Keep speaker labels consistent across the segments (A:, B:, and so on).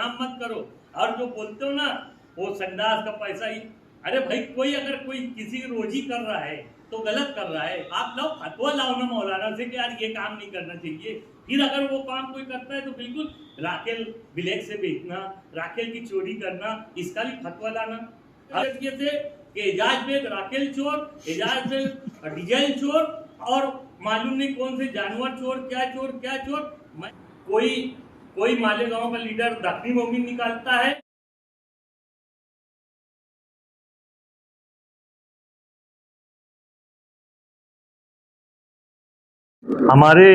A: काम मत करो। और जो बोलते हो ना वो संडास का पैसा ही, अरे भाई कोई अगर कोई किसी की रोजी कर रहा है तो गलत कर रहा है, आप लाओ फतवा लाओ ना मौलाना से कि यार ये काम नहीं करना चाहिए। फिर अगर वो काम कोई करता है तो बिल्कुल राखेल ब्लैक से बेचना, राखेल की चोरी करना, इसका भी फतवा लाना। ये थे कि एजाज बेग राखेल चोर, एजाज बेग डीजल चोर, और मालूम नहीं कौन से जानवर चोर, क्या चोर क्या चोर। कोई मालेगांव का लीडर दखनी मोमिन निकालता है। हमारे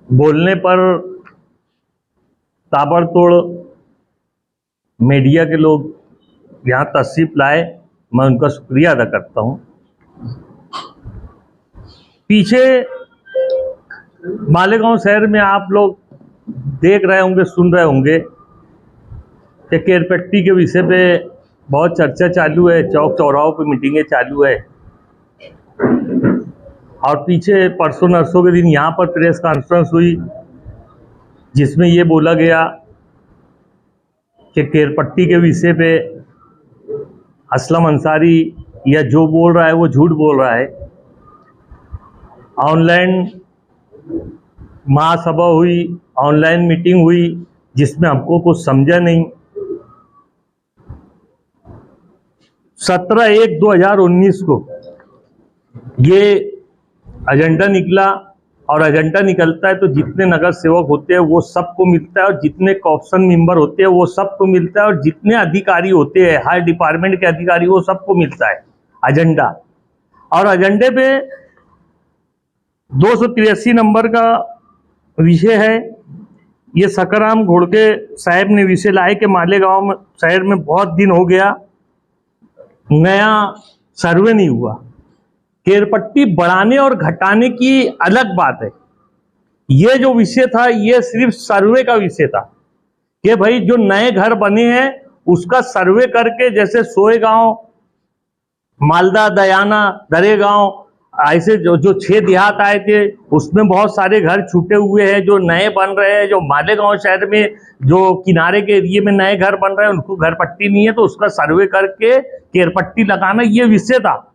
A: बोलने पर ताबड़तोड़ मीडिया के लोग यहाँ तशरीफ लाए, मैं उनका शुक्रिया अदा करता हूँ। पीछे मालेगांव शहर में आप लोग देख रहे होंगे, सुन रहे होंगे कि केरपट्टी के विषय पे बहुत चर्चा चालू है, चौक चौराहों पे मीटिंगें चालू है। और पीछे परसों नरसों के दिन यहाँ पर प्रेस कॉन्फ्रेंस हुई जिसमें ये बोला गया कि केरपट्टी के विषय पे असलम अंसारी या जो बोल रहा है वो झूठ बोल रहा है। ऑनलाइन महासभा हुई, ऑनलाइन मीटिंग हुई जिसमें हमको कुछ समझा नहीं। 17/1/2019 को ये एजेंडा निकला, और एजेंडा निकलता है तो जितने नगर सेवक होते हैं वो सबको मिलता है, और जितने कॉप्शन मेंबर होते हैं वो सबको मिलता है, और जितने अधिकारी होते हैं हर डिपार्टमेंट के अधिकारी वो सबको मिलता है एजेंडा। और एजेंडे पे 283 नंबर का विषय है। ये सकराम घोड़के साहब ने विषय लाए कि मालेगांव में शहर में बहुत दिन हो गया नया सर्वे नहीं हुआ। केरपट्टी बढ़ाने और घटाने की अलग बात है, ये जो विषय था ये सिर्फ सर्वे का विषय था कि भाई जो नए घर बने हैं उसका सर्वे करके, जैसे सोएगांव, मालदा, दयाना, दरेगांव, ऐसे जो 6 देहात आए थे उसमें बहुत सारे घर छूटे हुए हैं जो नए बन रहे हैं। जो मालेगांव शहर में जो किनारे के एरिए में नए घर बन रहे हैं उनको घर पट्टी नहीं है, तो उसका सर्वे करके केरपट्टी लगाना ये विषय था।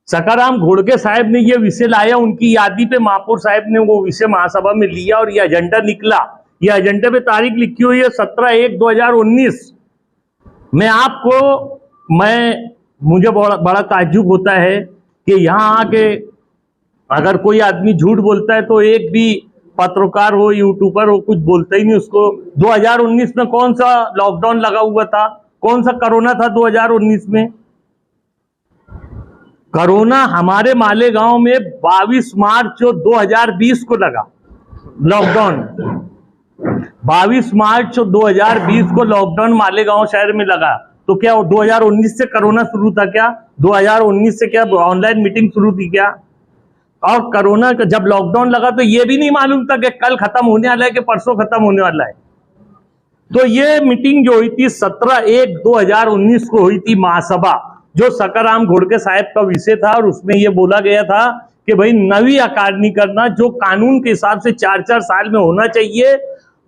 A: सकाराम घोड़के साहब ने ये विषय लाया, उनकी यादी पे महापौर साहब ने वो विषय महासभा में लिया और ये एजेंडा निकला। ये एजेंडे पे तारीख लिखी हुई है 17/1/2019। मुझे बड़ा ताज्जुब होता है कि यहाँ आके अगर कोई आदमी झूठ बोलता है तो एक भी पत्रकार हो, यूट्यूबर हो, कुछ बोलता ही नहीं उसको। 2019 में कौन सा लॉकडाउन लगा हुआ था, कौन सा कोरोना था 2019 में? कोरोना हमारे मालेगांव में 22 मार्च 2020 को लगा लॉकडाउन। 22 मार्च 2020 को लॉकडाउन मालेगांव शहर में लगा। तो क्या 2019 से कोरोना शुरू था क्या? 2019 से क्या ऑनलाइन मीटिंग शुरू थी क्या? और कोरोना का जब लॉकडाउन लगा तो ये भी नहीं मालूम था कि कल खत्म होने वाला है कि परसों खत्म होने वाला है। तो ये मीटिंग जो हुई थी 17/1/2019 को हुई थी महासभा, जो सकाराम घोड़के साहब का विषय था, और उसमें यह बोला गया था कि भाई नवी अकादमी करना जो कानून के हिसाब से 4-4 साल में होना चाहिए।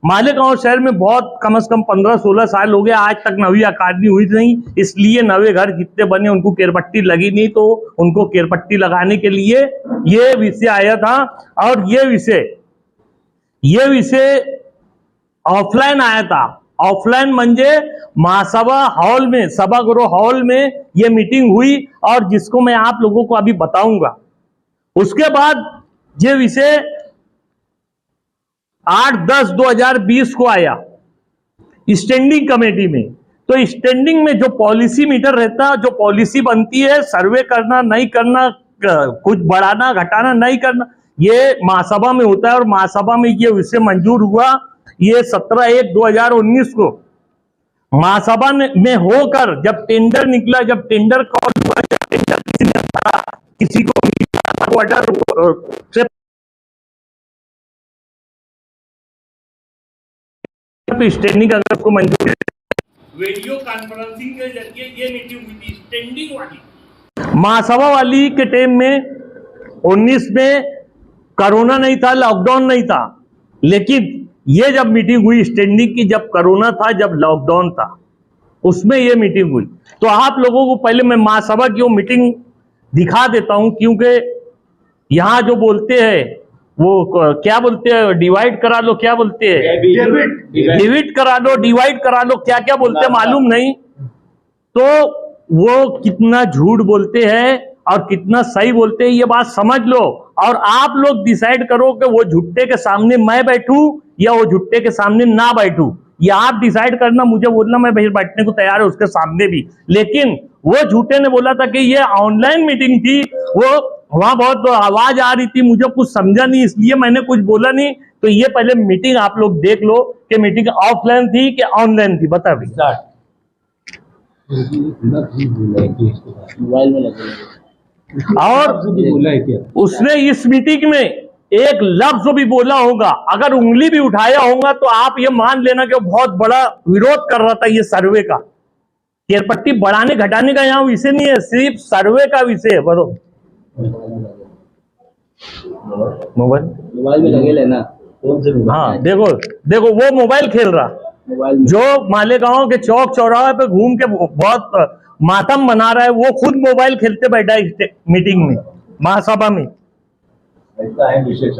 A: मालेगांव शहर में बहुत कम से कम 15-16 साल हो गया, आज तक नवी अकादमी हुई नहीं, इसलिए नवे घर जितने बने उनको केरपट्टी लगी नहीं, तो उनको केरपट्टी लगाने के लिए ये विषय आया था। और ये विषय ऑफलाइन आया था। ऑफलाइन म्हणजे महासभा हॉल में, सभागृह हॉल में ये मीटिंग हुई, और जिसको मैं आप लोगों को अभी बताऊंगा। उसके बाद ये विषय 8/10/2020 को आया स्टैंडिंग कमेटी में। तो स्टैंडिंग में जो पॉलिसी मीटर रहता है, जो पॉलिसी बनती है, सर्वे करना नहीं करना, कुछ बढ़ाना घटाना नहीं करना, ये महासभा में होता है। और महासभा में ये विषय मंजूर हुआ। ये 17/1/2019 को महासभा में होकर जब टेंडर निकला, जब टेंडर कॉल हुआ, जब टेंडर किसी ने भरा, किसी को स्टैंडिंग अगर को मंजूर, वीडियो कॉन्फ्रेंसिंग के जरिए ये मीटिंग हुई थी स्टैंडिंग वाली। महासभा वाली के टाइम में 19 में कोरोना नहीं था, लॉकडाउन नहीं था, लेकिन ये जब मीटिंग हुई स्टैंडिंग की, जब कोरोना था, जब लॉकडाउन था, उसमें ये मीटिंग हुई। तो आप लोगों को पहले मैं महासभा की वो मीटिंग दिखा देता हूं, क्योंकि यहां जो बोलते हैं वो क्या बोलते हैं, डिवाइड करा लो, क्या बोलते हैं, डिवाइड करा लो, डिवाइड करा लो, क्या क्या बोलते हैं मालूम नहीं। तो वो कितना झूठ बोलते हैं और कितना सही बोलते हैं, ये बात समझ लो। और आप लोग डिसाइड करो कि वो झुट्टे के सामने मैं बैठूं या वो झुट्टे के सामने ना बैठूं। ये आप डिसाइड करना, मुझे बोलना, मैं बैठने को तैयार है उसके सामने भी। लेकिन वो झूठे ने बोला था कि ये ऑनलाइन मीटिंग थी, वो वहां बहुत आवाज आ रही थी, मुझे कुछ समझा नहीं, इसलिए मैंने कुछ बोला नहीं। तो ये पहले मीटिंग आप लोग देख लो कि मीटिंग ऑफलाइन थी कि ऑनलाइन थी, बता भी।
B: मोबाइल में लगे
A: और उसने इस मीटिंग में एक लफ्ज भी बोला होगा, अगर उंगली भी उठाया होगा, तो आप ये मान लेना कि बहुत बड़ा विरोध कर रहा था ये सर्वे का। केरपट्टी बढ़ाने घटाने का यहाँ विषय नहीं है, सिर्फ सर्वे का विषय है। बरो
B: मोबाइल में लगे लेना, कौन से मोबाइल?
A: हाँ देखो देखो, वो मोबाइल खेल रहा, जो मालेगांव के चौक चौराहे पे घूम के बहुत मातम मना रहा है, वो खुद मोबाइल खेलते बैठा है मीटिंग में, महासभा में।
B: ऐसा है विशेष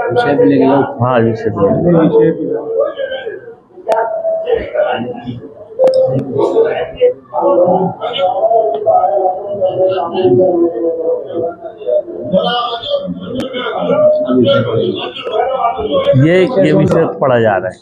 B: विषय पे लेके जाओ।
A: हाँ विषय ये विषय पढ़ा जा रहा है।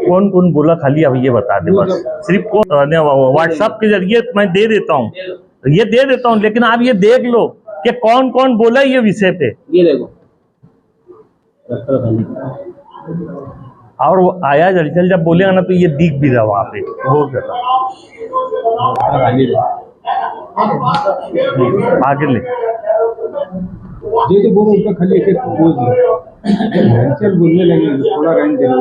A: कौन कौन बोला खाली अब ये बता दे बस, सिर्फ कौन, व्हाट्सएप के जरिए मैं दे देता हूँ, ये दे देता हूँ, लेकिन आप ये देख लो कि कौन कौन बोला ये विषय पे।
B: ये देखो
A: और वो आया जल्द जब बोलेगा ना, तो ये दिख भी रहा वहां पे, वो कर रहा आगे ले
C: जैसे वो उनका खाली एक बोल दिया, चल बोलने लगे, थोड़ा टाइम दे रहा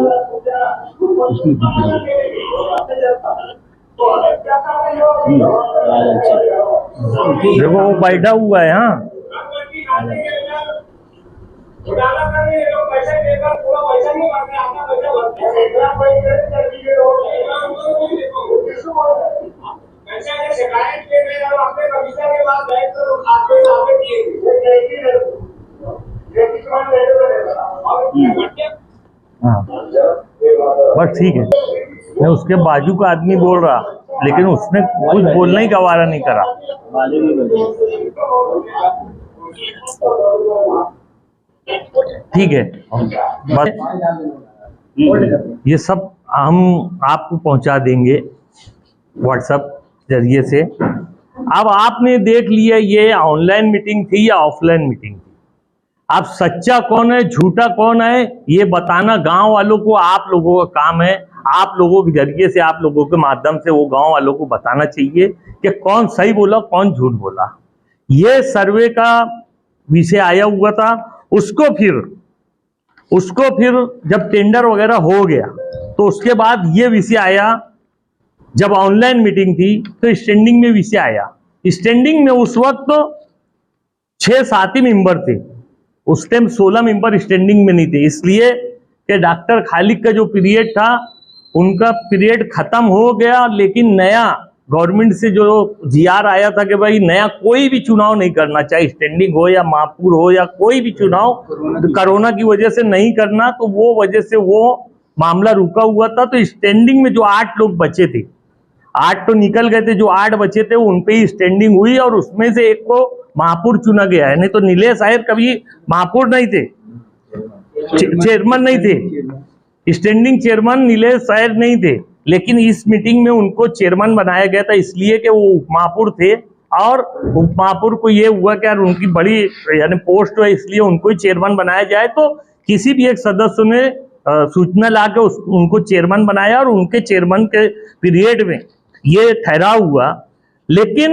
C: उसमें
A: देखो वो बैठा हुआ है। हाँ बस ठीक है, मैं उसके बाजू का आदमी बोल रहा, लेकिन उसने कुछ बोलने ही गवारा नहीं करा। ठीक है, बस ये सब हम आपको पहुंचा देंगे व्हाट्सएप जरिए से। अब आपने देख लिया ये ऑनलाइन मीटिंग थी या ऑफलाइन मीटिंग थी। अब सच्चा कौन है झूठा कौन है ये बताना गांव वालों को आप लोगों का काम है। आप लोगों के जरिए से आप लोगों के माध्यम से वो गांव वालों को बताना चाहिए कि कौन सही बोला कौन झूठ बोला। ये सर्वे का विषय आया हुआ था। उसको फिर जब टेंडर वगैरह हो गया तो उसके बाद ये विषय आया। जब ऑनलाइन मीटिंग थी तो स्टैंडिंग में विषय आया। स्टैंडिंग में उस वक्त 6-7 ही मेंबर थे। उस टाइम 16 मेंबर स्टैंडिंग में नहीं थे, इसलिए कि डॉक्टर खालिक का जो पीरियड था उनका पीरियड खत्म हो गया। लेकिन नया गवर्नमेंट से जो जीआर आया था कि भाई नया कोई भी चुनाव नहीं करना, चाहे स्टैंडिंग हो या महापुर हो या कोई भी चुनाव कोरोना की वजह से नहीं करना, तो वो वजह से वो मामला रुका हुआ था। तो स्टैंडिंग में जो 8 लोग बचे थे, 8 तो निकल गए थे, जो 8 बचे थे उन पे ही स्टैंडिंग हुई और उसमें से एक को महापुर चुना गया है। नहीं तो नीलेश आयर कभी महापुर नहीं थे, चेयरमैन नहीं थे, स्टैंडिंग चेयरमैन नीलेश आयर नहीं थे। लेकिन इस मीटिंग में उनको चेयरमैन बनाया गया था इसलिए कि वो उपमहापुर थे और उपमहापुर को ये हुआ कि यार उनकी बड़ी यानी पोस्ट है इसलिए उनको ही चेयरमैन बनाया जाए। तो किसी भी एक सदस्य ने सूचना ला के उनको चेयरमैन बनाया और उनके चेयरमैन के पीरियड में ये ठहराव हुआ। लेकिन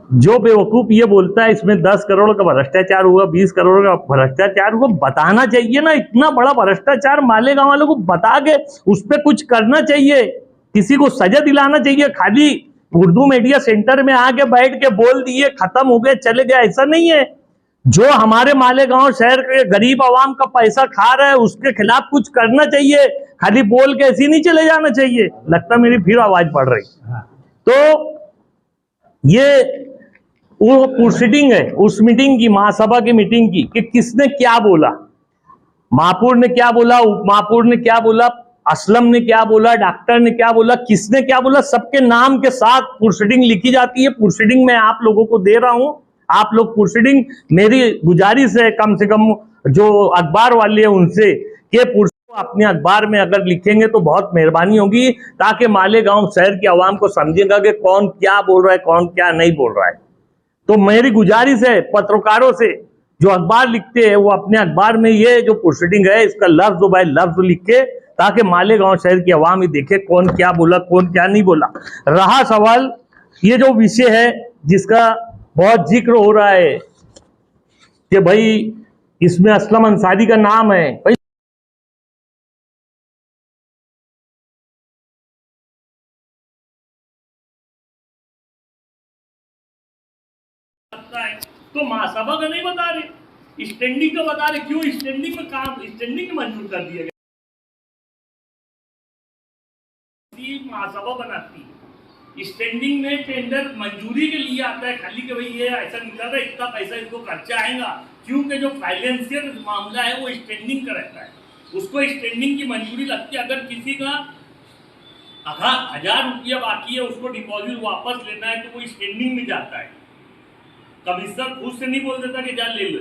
A: जो बेवकूफ ये बोलता है इसमें 10 करोड़ का भ्रष्टाचार हुआ, 20 करोड़ का भ्रष्टाचार हुआ, बताना चाहिए ना। इतना बड़ा भ्रष्टाचार मालेगांव वालों को बता के उस पर कुछ करना चाहिए, किसी को सजा दिलाना चाहिए। खाली उर्दू मीडिया सेंटर में आके बैठ के बोल दिए खत्म हो गए चले गए, ऐसा नहीं है। जो हमारे मालेगांव शहर के गरीब आवाम का पैसा खा रहा है उसके खिलाफ कुछ करना चाहिए, खाली बोल के ऐसे नहीं चले जाना चाहिए। लगता मेरी फिर आवाज पड़ रही। तो ये वो प्रोसीडिंग है उस मीटिंग की, महासभा की मीटिंग की, कि किसने क्या बोला, महापुर ने क्या बोला, उपमहापुर ने क्या बोला, असलम ने क्या बोला, डॉक्टर ने क्या बोला, किसने क्या बोला, सबके नाम के साथ प्रोसीडिंग लिखी जाती है। प्रोसीडिंग मैं आप लोगों को दे रहा हूं, आप लोग प्रोसीडिंग, मेरी गुजारिश है कम से कम जो अखबार वाले हैं उनसे कि अपने अखबार में अगर लिखेंगे तो बहुत मेहरबानी होगी, ताकि मालेगांव शहर की आवाम को समझेगा कि कौन क्या बोल रहा है कौन क्या नहीं बोल रहा है। तो मेरी गुजारिश है पत्रकारों से जो अखबार लिखते हैं वो अपने अखबार में ये जो प्रोसीडिंग है इसका लफ्ज बाय लफ्ज लिखे, ताकि मालेगांव शहर की आवाम ही देखे कौन क्या बोला कौन क्या नहीं बोला। रहा सवाल ये जो विषय है जिसका बहुत जिक्र हो रहा है कि भाई इसमें असलम अंसारी का नाम है, भाई तो महासभा का नहीं बता रहे, स्टैंडिंग का बता रहे। क्यों स्टैंडिंग में काम, स्टैंडिंग में मंजूर कर दिया गया, महासभा बनाती है। स्टैंडिंग में टेंडर मंजूरी के लिए आता है, खाली कि भाई ये ऐसा निकल रहा है इतना पैसा इसको खर्चा आएगा, क्योंकि जो फाइनेंशियल मामला है वो स्टैंडिंग का रहता है, उसको स्टैंडिंग की मंजूरी लगती है। अगर किसी का 1000 रुपया बाकी है उसको डिपॉजिट वापस लेना है तो वो स्टैंडिंग में जाता है। कमिश्नर खुद से नहीं बोल देता कि जा ले लो,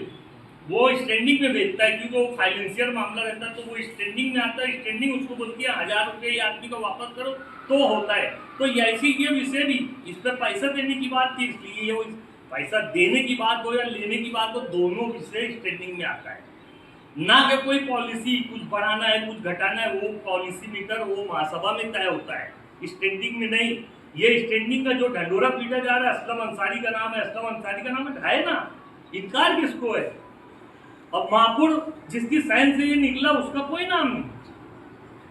A: वो स्टैंडिंग में भेजता है क्योंकि वो फाइनेंशियल मामला रहता है, तो वो स्टैंडिंग में आता है। स्टैंडिंग उसको बोलती है 1000 रुपये आदमी को वापस करो तो होता है। तो ऐसी ये विषय भी, इस पर पैसा देने की बात थी इसलिए ये पैसा देने की बात हो या लेने की बात हो, दोनों विषय स्टैंडिंग में आता है। ना कि कोई पॉलिसी कुछ बढ़ाना है कुछ घटाना है, वो पॉलिसी मीटर वो महासभा में तय होता है, स्टैंडिंग में नहीं। ये स्टैंडिंग का जो ढंडोरा पीटा जा रहा है, असलम अंसारी का नाम है, असलम अंसारी का नाम है ना, इनकार किसको है? और महापुर जिसकी साइन से ये निकला उसका कोई नाम नहीं,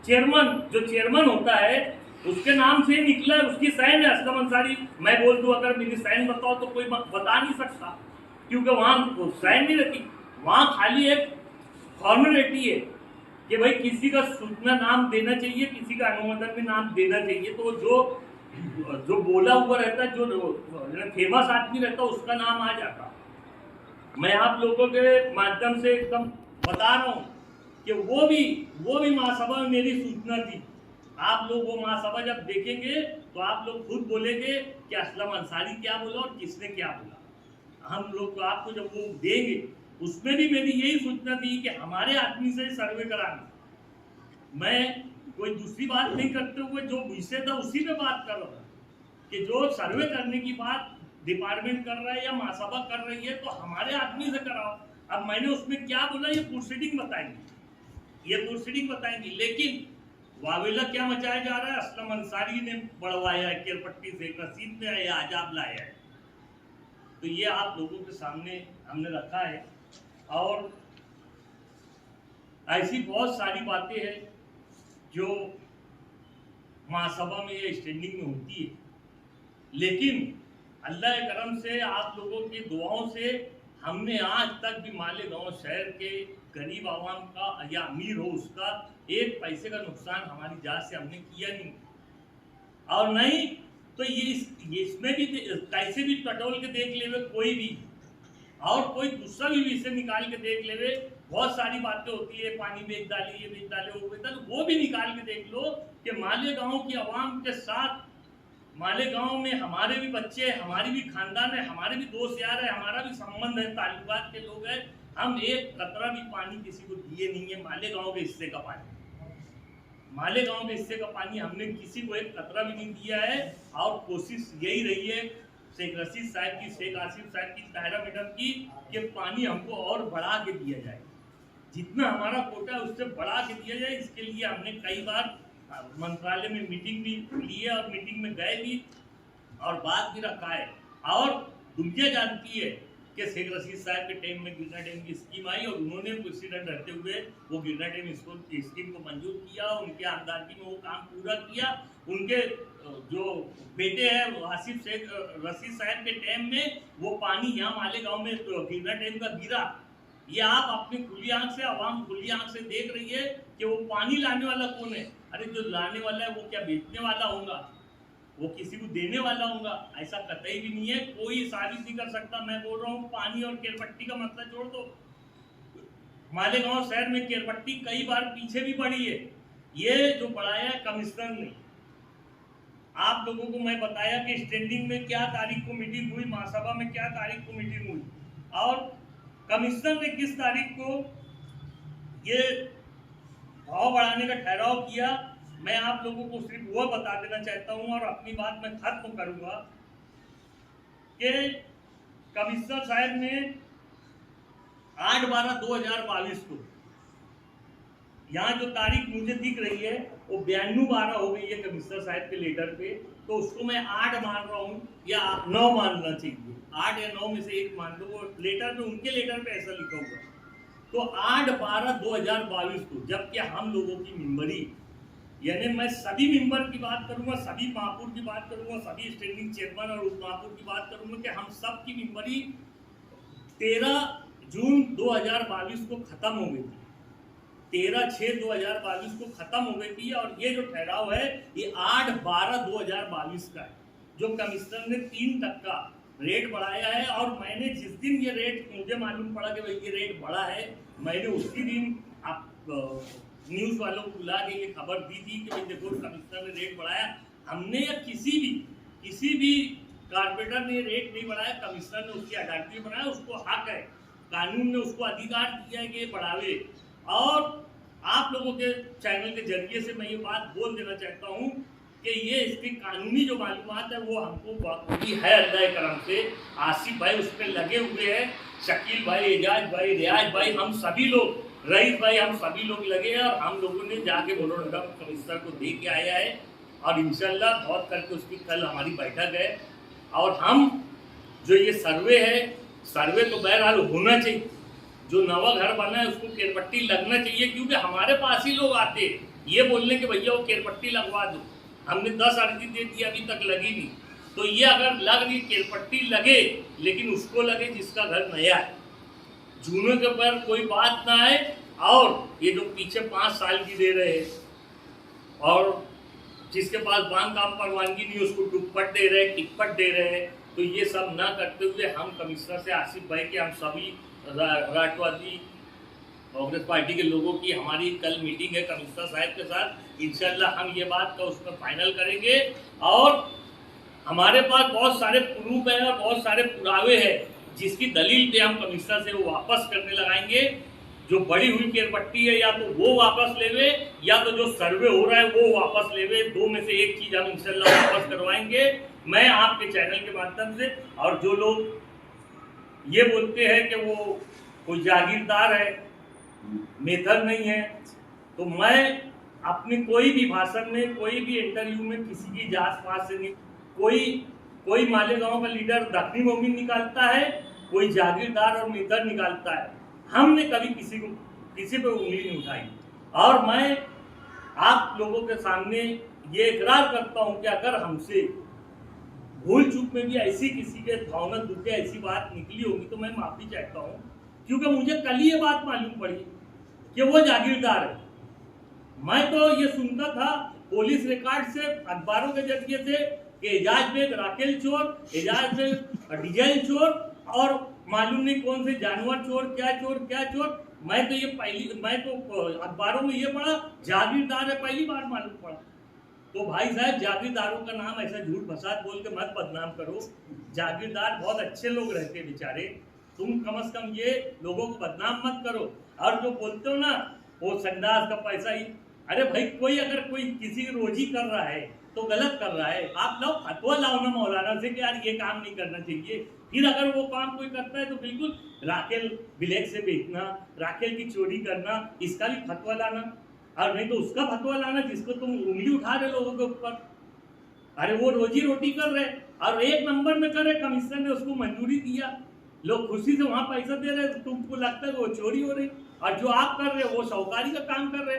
A: चेयरमैन जो चेयरमैन होता है उसके नाम से निकला, उसकी साइन है असलम अंसारी। मैं बोल दूं अगर मेरी साइन बताओ तो कोई बता नहीं सकता, क्योंकि वहां साइन नहीं रहती, वहां खाली एक फॉर्मेलिटी है कि भाई किसी का सूचना नाम देना चाहिए, किसी का अनुमोदन में नाम देना चाहिए, तो जो बोला हुआ रहता है, जो फेमस आदमी रहता है उसका नाम आ जाता। मैं आप लोगों के माध्यम से एकदम बता रहा हूँ कि वो भी महासभा में मेरी सूचना थी। आप लोग वो महासभा जब देखेंगे तो आप लोग खुद बोलेंगे कि असलम अंसारी क्या बोला और किसने क्या बोला। हम लोग तो आपको जब वो देंगे उसमें भी मेरी यही सूचना थी कि हमारे आदमी से सर्वे कराना। मैं कोई दूसरी बात नहीं करते हुए जो विषय था उसी पे बात कर रहा था कि जो सर्वे करने की बात डिपार्टमेंट कर रहा है या महासभा कर रही है तो हमारे आदमी से कराओ। अब मैंने उसमें क्या बोला, ये प्रोसीडिंग बताएंगी, लेकिन वावेला क्या मचाया जा रहा है, असलम अंसारी ने बढ़वाया है, केरपट्टी से रसीद ने आया, आजाब लाया है। तो ये आप लोगों के सामने हमने रखा है। और ऐसी बहुत सारी बातें हैं जो महासभा में या स्टैंडिंग में होती है, लेकिन अल्लाह के करम से, आप लोगों की दुआओं से हमने आज तक भी मालेगांव शहर के गरीब आवाम का या अमीर हो उसका एक पैसे का नुकसान हमारी जात से हमने किया नहीं। और नहीं तो ये इसमें भी कैसे भी टटोल के देख लेवे कोई भी, और कोई दूसरा भी विषय निकाल के देख लेवे। बहुत सारी बातें होती है, पानी बेच डाली, ये बेच डाले, वो बेच डाले, वो भी निकाल के देख लो कि मालेगांव की आवाम के साथ, मालेगांव में हमारे भी बच्चे, हमारी भी खानदान है, हमारे भी दोस्त यार है, हमारा भी संबंध है, ताल्लुकात के लोग हैं। हम एक कतरा भी पानी किसी को दिए नहीं है। मालेगांव के हिस्से का पानी हमने किसी को एक कतरा भी नहीं दिया है। और कोशिश यही रही है शेख रशीद साहब की, शेख आसिफ साहब की, ताहिरा मैडम की, कि पानी हमको और बढ़ा के दिया जाए, जितना हमारा कोटा है उससे बढ़ा के दिया जाए। इसके लिए हमने कई बार मंत्रालय में मीटिंग भी ली है और मीटिंग में गए भी और बात भी रखा है। और दुनिया जानती है कि शेख रशीद साहब के टाइम में गिरना डैम की स्कीम आई और उन्होंने प्रेसिडेंट रहते हुए वो गिरना डैम स्कीम को मंजूर किया, उनके आमदनी में वो काम पूरा किया। उनके जो बेटे हैं आसिफ शेख रशीद साहब के टाइम में वो पानी यहाँ मालेगांव में गिरना डैम का गिरा। ये आप अपनी खुली आंख से, आवाम खुली आंख से देख रही है कि वो पानी लाने वाला कौन है। अरे जो लाने वाला है वो क्या बेचने वाला होगा, वो किसी को देने वाला होगा? ऐसा कतई भी नहीं है, कोई साबित नहीं कर सकता। मैं बोल रहा हूँ पानी और केरपट्टी का मसला छोड़ दो, मालेगांव शहर में केरपट्टी कई बार पीछे भी बढ़ी है। ये जो बढ़ाया है कमिश्नर ने, आप लोगों को मैं बताया कि स्टैंडिंग में क्या तारीख को मीटिंग हुई, महासभा में क्या तारीख को मीटिंग हुई, और कमिश्नर ने किस तारीख को ये भाव बढ़ाने का ठहराव किया। मैं आप लोगों को सिर्फ वो बता देना चाहता हूं और अपनी बात मैं खत्म करूंगा कि कमिश्नर साहब ने 8/12/2022 को, यहाँ जो तारीख मुझे दिख रही है वो 92/12 हो गई है कमिश्नर साहब के लेटर पे, तो उसको मैं 8 मान रहा हूँ या 9 मानना चाहिए, 8 या 9 में से एक मान लो। वो लेटर पे, उनके लेटर पे ऐसा लिखा हुआ। तो 8/12/2022 को, जबकि हम लोगों की मेंबरी, यानी मैं सभी मेंबर की बात करूंगा, सभी महापुर की बात करूंगा, सभी स्टैंडिंग चेयरमैन और उप महापुर की बात करूंगा कि हम सब की मेंबरी 13 जून 2022 को खत्म हो गई थी, 13/6/2022 को खत्म हो गई थी। और ये जो ठहराव है ये 8/12/2022 का है, जो कमिश्नर ने 3% रेट बढ़ाया है। और मैंने जिस दिन ये रेट मुझे मालूम पड़ा कि भाई ये रेट बढ़ा है, मैंने उसी दिन आप न्यूज़ वालों को बुला के ये खबर दी थी कि भाई देखो कमिश्नर ने रेट बढ़ाया। हमने या किसी भी कारपोरेटर ने रेट नहीं बढ़ाया, कमिश्नर ने उसकी अदालत में बनाया, उसको हक है, कानून ने उसको अधिकार दिया है कि ये बढ़ावे। और आप लोगों के चैनल के जरिए से मैं ये बात बोल देना चाहता हूँ कि ये इसकी कानूनी जो मालूमात है वो हमको बखूबी है अल्लाह के करम से। आसिफ भाई उस पर लगे हुए हैं, शकील भाई, एजाज भाई, रियाज भाई, हम सभी लोग, रईस भाई, हम सभी लोग लगे हैं। और हम लोगों ने जाके बोलोडा कमिश्नर को दे के आया है और इंशाल्लाह बहुत करके उसकी कल हमारी बैठक है। और हम जो ये सर्वे है, सर्वे तो बहरहाल होना चाहिए, जो नवा घर बना है उसको केरपट्टी लगना चाहिए, क्योंकि हमारे पास ही लोग आते ये बोलने के भैया वो केरपट्टी लगवा दो। हमने 10 अर्जी दे दी, अभी तक लगी नहीं। तो ये अगर लग रही केरपट्टी लगे, लेकिन उसको लगे जिसका घर नया है, जूनों के ऊपर कोई बात ना आए। और ये जो पीछे 5 साल की दे रहे हैं और जिसके पास बांध काम परवानगी नहीं उसको टुकपट दे रहे हैं, टिकपट दे रहे हैं, तो ये सब ना करते हुए हम कमिश्नर से, आसिफ भाई के, हम सभी राष्ट्रवादी कांग्रेस पार्टी के लोगों की हमारी कल मीटिंग है कमिश्नर साहब के साथ। इंशाल्लाह हम ये बात का उसमें फाइनल करेंगे। और हमारे पास बहुत सारे प्रूफ हैं और बहुत सारे पुरावे हैं जिसकी दलील पे हम कमिश्नर से वो वापस करने लगाएंगे। जो बड़ी हुई केरपट्टी है या तो वो वापस लेवे, या तो जो सर्वे हो रहा है वो वापस लेवे। दो में से एक चीज हम इंशाल्लाह वापस करवाएंगे। मैं आपके चैनल के माध्यम से, और जो लोग ये बोलते हैं कि वो कोई जागीरदार है, मेथड नहीं है, तो मैं अपनी कोई भी भाषण में, कोई भी इंटरव्यू में किसी की जांच पास से नहीं, कोई मालेगांव का लीडर दखनी मोमिन निकालता है, कोई जागीरदार और मेथड निकालता है। हमने कभी किसी पे उंगली नहीं उठाई। और मैं आप लोगों के सामने ये इकरार करता हूं कि अगर हमसे भूल चूक में भी ऐसी किसी के भावना दुखे ऐसी बात निकली होगी तो मैं माफी चाहता हूं, क्योंकि मुझे कल ही ये बात मालूम पड़ी कि वो जागीरदार है। मैं तो ये सुनता था पुलिस रिकॉर्ड से, अखबारों के जरिए से कि एजाज बेग राकेल चोर, एजाज बेग डीजल चोर, और मालूम नहीं कौन से जानवर चोर, क्या चोर। मैं तो अखबारों में ये पढ़ा जागीरदार है, पहली बार मालूम पड़ा। तो भाई साहब, जागीरदारों का नाम ऐसा झूठ फसाद बोल के मत बदनाम करो। जागीरदार बहुत अच्छे लोग रहते बेचारे, तुम कम से कम ये लोगों को बदनाम मत करो। और जो बोलते हो ना वो संडास का पैसा ही, अरे भाई अगर कोई किसी की रोजी कर रहा है तो गलत कर रहा है, आप लोग फतवा लाओ ना मौलाना से कि यार ये काम नहीं करना चाहिए। फिर अगर वो काम कोई करता है तो बिल्कुल राकेल ब्लैक से बेचना, राकेल की चोरी करना, इसका भी फतवा लाना, और नहीं तो उसका फतवा लाना जिसको तुम उंगली उठा रहे लोगों के ऊपर। अरे वो रोजी रोटी कर रहे और एक नंबर में कर रहे, कमिश्नर ने उसको मंजूरी दिया, लोग खुशी से वहां पैसा दे रहे, तुमको लगता है वो चोरी हो रही, और जो आप कर रहे वो साहूकारी का काम कर रहे।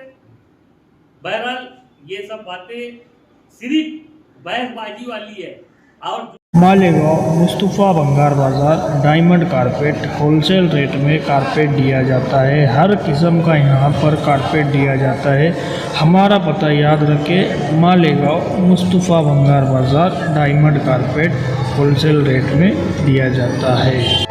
A: बहरहाल ये सब बातें सिर्फ बहसबाजी वाली है। और
D: मालेगांव मुस्तफ़ा भंगार बाज़ार डायमंड कारपेट होलसेल रेट में कारपेट दिया जाता है। हर किस्म का यहाँ पर कारपेट दिया जाता है। हमारा पता याद रखें, मालेगांव मुस्तफ़ा भंगार बाज़ार डायमंड कारपेट होलसेल रेट में दिया जाता है।